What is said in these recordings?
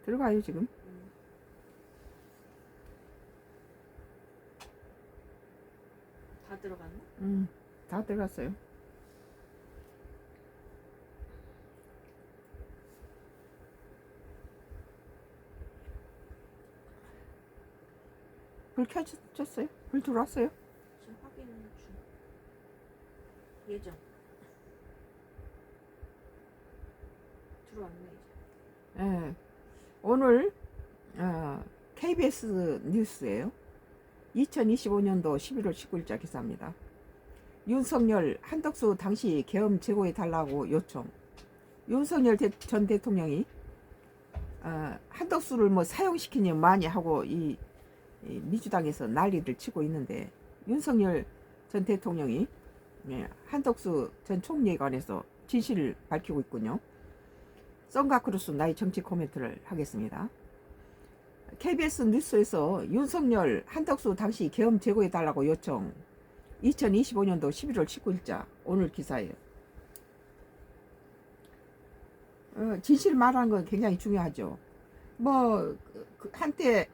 들어가요 지금. 다 들어갔나? 다 들어갔어요. 불 켜졌어요? 불 들어왔어요? 지금 확인 중. 예정. 들어왔네 이제. 예. 오늘 KBS 뉴스예요. 2025년도 11월 19일자 기사입니다. 윤석열, 한덕수 당시 계엄 제고해달라고 요청. 윤석열 전 대통령이 한덕수를 뭐 사용시키니 많이 하고 이 민주당에서 난리를 치고 있는데, 윤석열 전 대통령이 한덕수 전 총리에 관해서 진실을 밝히고 있군요. 썬가크루스 나의 정치 코멘트를 하겠습니다. KBS 뉴스에서 윤석열, 한덕수 당시 계엄 제고해달라고 요청. 2025년도 11월 19일자 오늘 기사예요. 진실 말하는 건 굉장히 중요하죠. 뭐 한때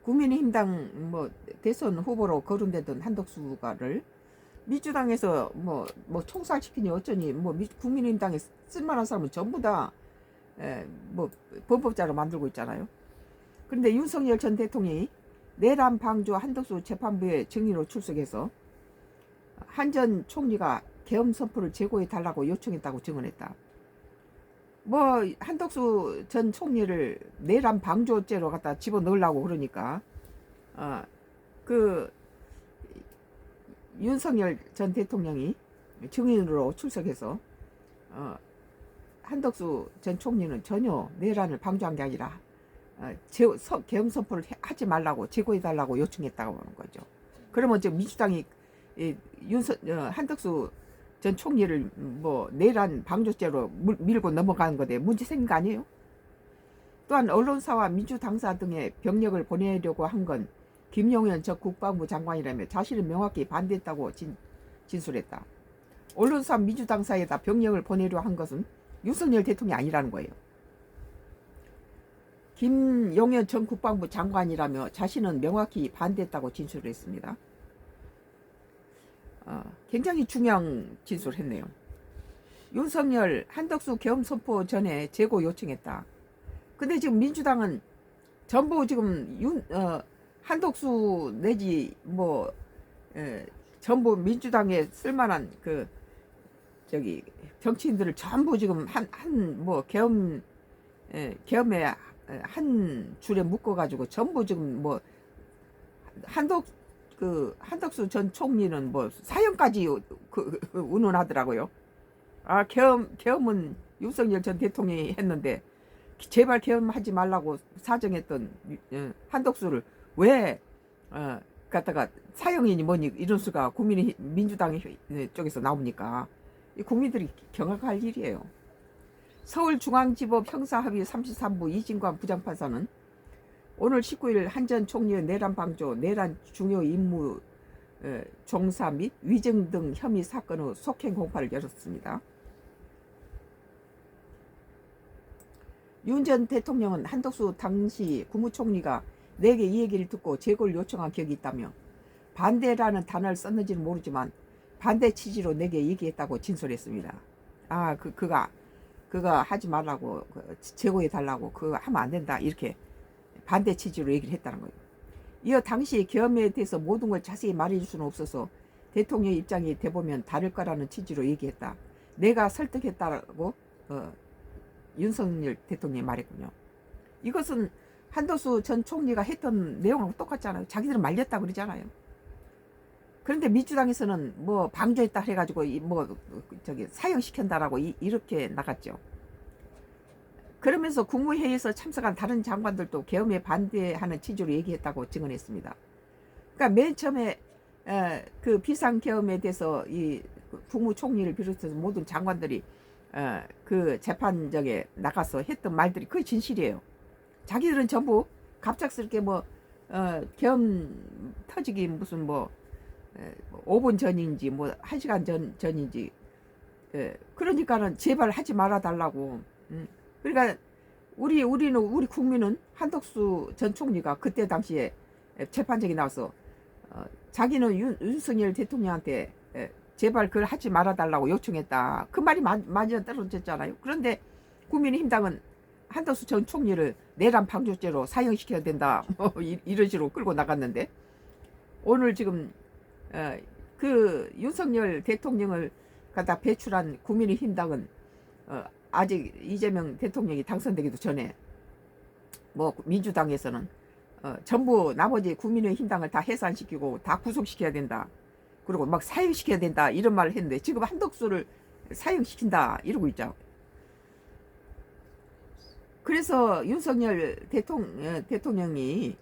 국민의힘당 뭐 대선 후보로 거론되던 한덕수가를 민주당에서 뭐 총살시키니 어쩌니 국민의힘당에 쓸만한 사람은 전부 다 뭐 범법자로 만들고 있잖아요. 그런데 윤석열 전 대통령이 내란 방조 한덕수 재판부에 증인으로 출석해서 한 전 총리가 계엄 선포를 제고해 달라고 요청했다고 증언했다. 뭐 한덕수 전 총리를 내란 방조죄로 갖다 집어넣으려고 그러니까 그 윤석열 전 대통령이 증인으로 출석해서 한덕수 전 총리는 전혀 내란을 방조한 게 아니라 계엄 선포를 하지 말라고 제고해달라고 요청했다고 하는 거죠. 그러면 지금 민주당이 한덕수 전 총리를 뭐 내란 방조죄로 밀고 넘어가는 거데 문제 생긴 거 아니에요? 또한 언론사와 민주당사 등의 병력을 보내려고 한 건 김용현 전 국방부 장관이라며 자신은 명확히 반대했다고 진술했다. 언론사 민주당사에다 병력을 보내려 한 것은 윤석열 대통령이 아니라는 거예요. 김용현 전 국방부 장관이라며 자신은 명확히 반대했다고 진술을 했습니다. 굉장히 중요한 진술을 했네요. 윤석열 한덕수 계엄 선포 전에 재고 요청했다. 근데 지금 민주당은 전부 지금 한덕수 내지 전부 민주당에 쓸만한 정치인들을 전부 지금 계엄에 한 줄에 묶어가지고 전부 지금 한덕수 전 총리는 사형까지 운운하더라고요. 계엄은 윤석열 전 대통령이 했는데 제발 계엄하지 말라고 사정했던 한덕수를 왜 갖다가 사형이니 뭐니 이런 수가 민주당 쪽에서 나옵니까? 이 국민들이 경악할 일이에요. 서울중앙지법 형사합의 33부 이진관 부장판사는 오늘 19일 한 전 총리의 내란 방조, 내란 중요 임무 종사 및 위증 등 혐의 사건 후 속행 공판을 열었습니다. 윤 전 대통령은 한덕수 당시 국무총리가 내게 이 얘기를 듣고 재고를 요청한 기억이 있다며 반대라는 단어를 썼는지는 모르지만 반대 취지로 내게 얘기했다고 진술했습니다. 그가 하지 말라고 재고해 달라고 그거 하면 안 된다 이렇게 반대 취지로 얘기를 했다는 거예요. 이어 당시 계엄에 대해서 모든 걸 자세히 말해줄 수는 없어서 대통령의 입장이 돼보면 다를 거라는 취지로 얘기했다. 내가 설득했다고 윤석열 대통령이 말했군요. 이것은 한덕수 전 총리가 했던 내용하고 똑같잖아요. 자기들은 말렸다 그러잖아요. 그런데 민주당에서는 방조했다 해가지고 사형시킨다라고 이렇게 나갔죠. 그러면서 국무회의에서 참석한 다른 장관들도 계엄에 반대하는 취지로 얘기했다고 증언했습니다. 그러니까 맨 처음에 그 비상계엄에 대해서 이 국무총리를 비롯해서 모든 장관들이 그 재판정에 나가서 했던 말들이 그게 진실이에요. 자기들은 전부 갑작스럽게 계엄 터지기 무슨 5분 전인지 1시간 전인지 그러니까는 제발 하지 말아 달라고. 그러니까 우리 국민은 한덕수 전 총리가 그때 당시에 재판정에 나와서 자기는 윤석열 대통령한테 제발 그걸 하지 말아달라고 요청했다. 그 말이 맞아 떨어졌잖아요. 그런데 국민의힘당은 한덕수 전 총리를 내란 방조죄로 사형시켜야 된다. 뭐 이런 식으로 끌고 나갔는데 오늘 지금 그 윤석열 대통령을 갖다 배출한 국민의힘당은 아직 이재명 대통령이 당선되기도 전에 뭐 민주당에서는 전부 나머지 국민의힘당을 다 해산시키고 다 구속시켜야 된다. 그리고 막 사형시켜야 된다. 이런 말을 했는데 지금 한덕수를 사형시킨다. 이러고 있죠. 그래서 윤석열 대통령이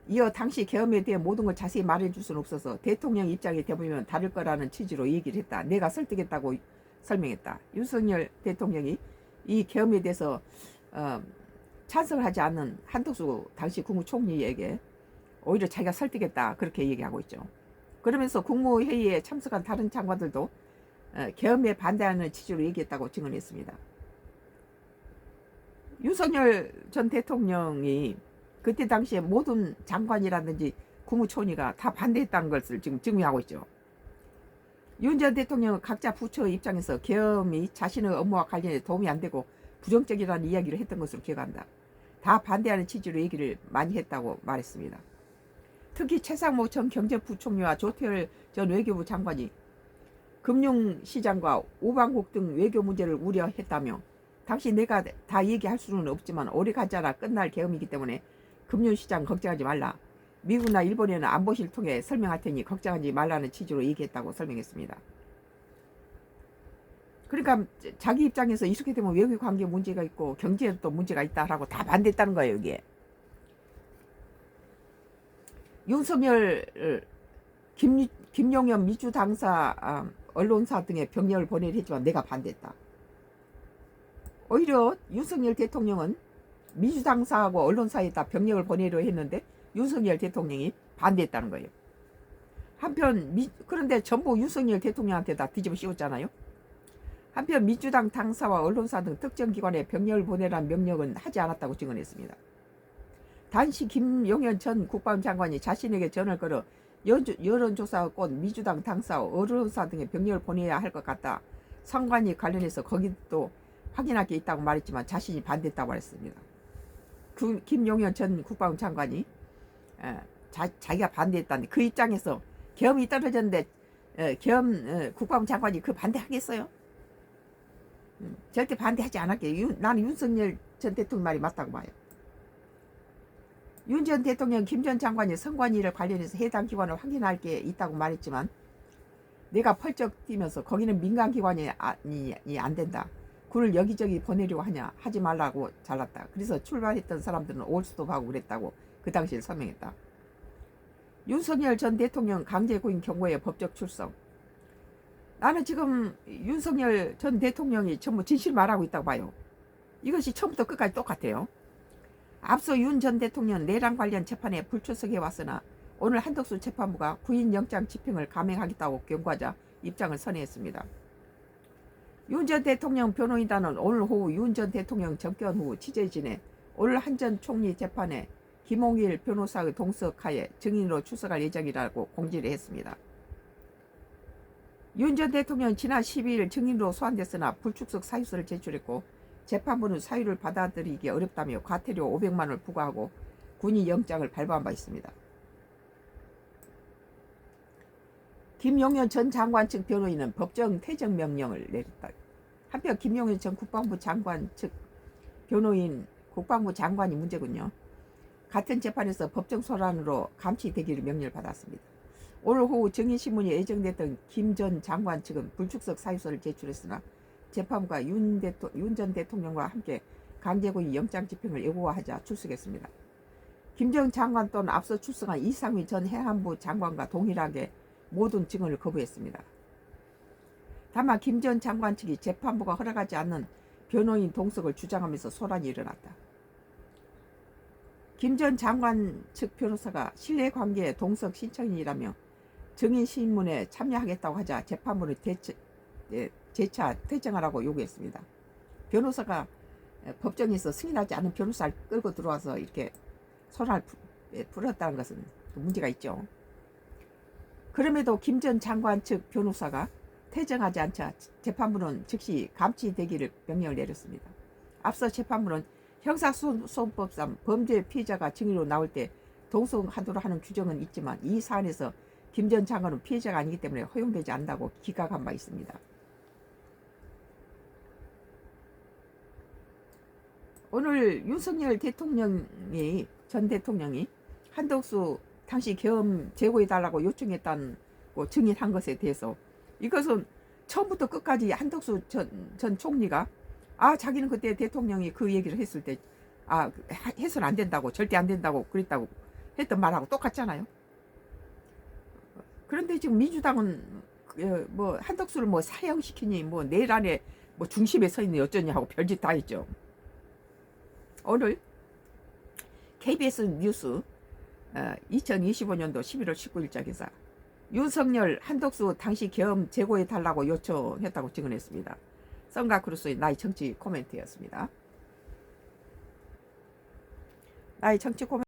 이어 당시 계엄에 대해 모든 걸 자세히 말해줄 수는 없어서 대통령 입장이 되보면 다를 거라는 취지로 얘기를 했다. 내가 설득했다고 설명했다. 윤석열 대통령이 이 계엄에 대해서 찬성을 하지 않는 한덕수 당시 국무총리에게 오히려 자기가 설득했다. 그렇게 얘기하고 있죠. 그러면서 국무회의에 참석한 다른 장관들도 계엄에 반대하는 취지로 얘기했다고 증언했습니다. 윤석열 전 대통령이 그때 당시에 모든 장관이라든지 국무총리가 다 반대했다는 것을 지금 증명하고 있죠. 윤 전 대통령은 각자 부처 입장에서 계엄이 자신의 업무와 관련해 도움이 안 되고 부정적이라는 이야기를 했던 것으로 기억한다. 다 반대하는 취지로 얘기를 많이 했다고 말했습니다. 특히 최상목 전 경제부총리와 조태열 전 외교부 장관이 금융시장과 우방국 등 외교 문제를 우려했다며 당시 내가 다 얘기할 수는 없지만 오래 가지 않아 끝날 계엄이기 때문에 금융시장 걱정하지 말라. 미국이나 일본에는 안보실 통해 설명할 테니 걱정하지 말라는 취지로 얘기했다고 설명했습니다. 그러니까 자기 입장에서 이렇게 되면 외교 관계 문제가 있고 경제에도 또 문제가 있다라고 다 반대했다는 거예요. 이게 윤석열 김용현 민주당사 언론사 등의 병력을 보내려 했지만 내가 반대했다. 오히려 윤석열 대통령은 민주당사하고 언론사에다 병력을 보내려 했는데 윤석열 대통령이 반대했다는 거예요. 한편 그런데 전부 윤석열 대통령한테 다 뒤집어 씌웠잖아요. 한편 민주당 당사와 언론사 등 특정 기관에 병력을 보내라는 명령은 하지 않았다고 증언했습니다. 단시 김용현 전 국방장관이 자신에게 전화를 걸어 여론조사 꽃 민주당 당사 언론사 등의 병력을 보내야 할 것 같다. 상관이 관련해서 거기도 확인할 게 있다고 말했지만 자신이 반대했다고 말했습니다. 김용현 전 국방장관이 자기가 반대했다는데 그 입장에서 계엄이 떨어졌는데 국방장관이 그 반대하겠어요? 절대 반대하지 않았게. 나는 윤석열 전 대통령 말이 맞다고 봐요. 윤 전 대통령 김 전 장관이 선관 일을 관련해서 해당 기관을 확인할 게 있다고 말했지만 내가 펄쩍 뛰면서 거기는 민간기관이 안 된다. 군을 여기저기 보내려고 하지 말라고 잘랐다. 그래서 출발했던 사람들은 올 수도 하고 그랬다고 그 당시에 설명했다. 윤석열 전 대통령 강제구인 경우에 법적 출석. 나는 지금 윤석열 전 대통령이 전부 진실 말하고 있다고 봐요. 이것이 처음부터 끝까지 똑같아요. 앞서 윤 전 대통령 내란 관련 재판에 불출석해 왔으나 오늘 한덕수 재판부가 구인 영장 집행을 감행하겠다고 경고하자 입장을 선회했습니다. 윤 전 대통령 변호인단은 오늘 오후 윤 전 대통령 접견 후 취재진에 오늘 한 전 총리 재판에 김홍일 변호사의 동석하에 증인으로 출석할 예정이라고 공지를 했습니다. 윤 전 대통령 지난 12일 증인으로 소환됐으나 불출석 사유서를 제출했고 재판부는 사유를 받아들이기 어렵다며 과태료 500만 원을 부과하고 군인 영장을 발부한 바 있습니다. 김용현 전 장관 측 변호인은 법정 퇴정 명령을 내렸다. 한편 김용현 전 국방부 장관 측 변호인 국방부 장관이 문제군요. 같은 재판에서 법정 소란으로 감치되기를 명령을 받았습니다. 오늘 오후 증인신문이 예정됐던 김 전 장관 측은 불출석 사유서를 제출했으나 재판부가 윤 전 대통령과 함께 강제구인 영장 집행을 예고하자 출석했습니다. 김 전 장관 또는 앞서 출석한 이상휘 전 해안부 장관과 동일하게 모든 증언을 거부했습니다. 다만 김 전 장관 측이 재판부가 허락하지 않는 변호인 동석을 주장하면서 소란이 일어났다. 김 전 장관 측 변호사가 신뢰관계 동석 신청인이라며 증인신문에 참여하겠다고 하자 재판부는 재차 퇴정하라고 요구했습니다. 변호사가 법정에서 승인하지 않은 변호사를 끌고 들어와서 이렇게 소란을 풀었다는 것은 문제가 있죠. 그럼에도 김 전 장관 측 변호사가 퇴정하지 않자 재판부는 즉시 감치되기를 명령을 내렸습니다. 앞서 재판부는 형사소송법상 범죄 피해자가 증인으로 나올 때 동승하도록 하는 규정은 있지만 이 사안에서 김 전 장관은 피해자가 아니기 때문에 허용되지 않는다고 기각한 바 있습니다. 오늘 윤석열 대통령이 전 대통령이 한덕수 당시 계엄 제고해달라고 요청했다는 증인한 것에 대해서 이것은 처음부터 끝까지 한덕수 전 총리가 자기는 그때 대통령이 그 얘기를 했을 때 해서는 안 된다고 절대 안 된다고 그랬다고 했던 말하고 똑같잖아요. 그런데 지금 민주당은 뭐 한덕수를 뭐 사형시키니 뭐 내일 안에 뭐 중심에 서 있니 어쩌냐 하고 별짓 다 했죠. 오늘 KBS 뉴스 2025년도 11월 19일자 기사 윤석열 한덕수 당시 계엄 제고해 달라고 요청했다고 증언했습니다. 썬가크루스의 나의 정치 코멘트였습니다. 나의 정치 코멘트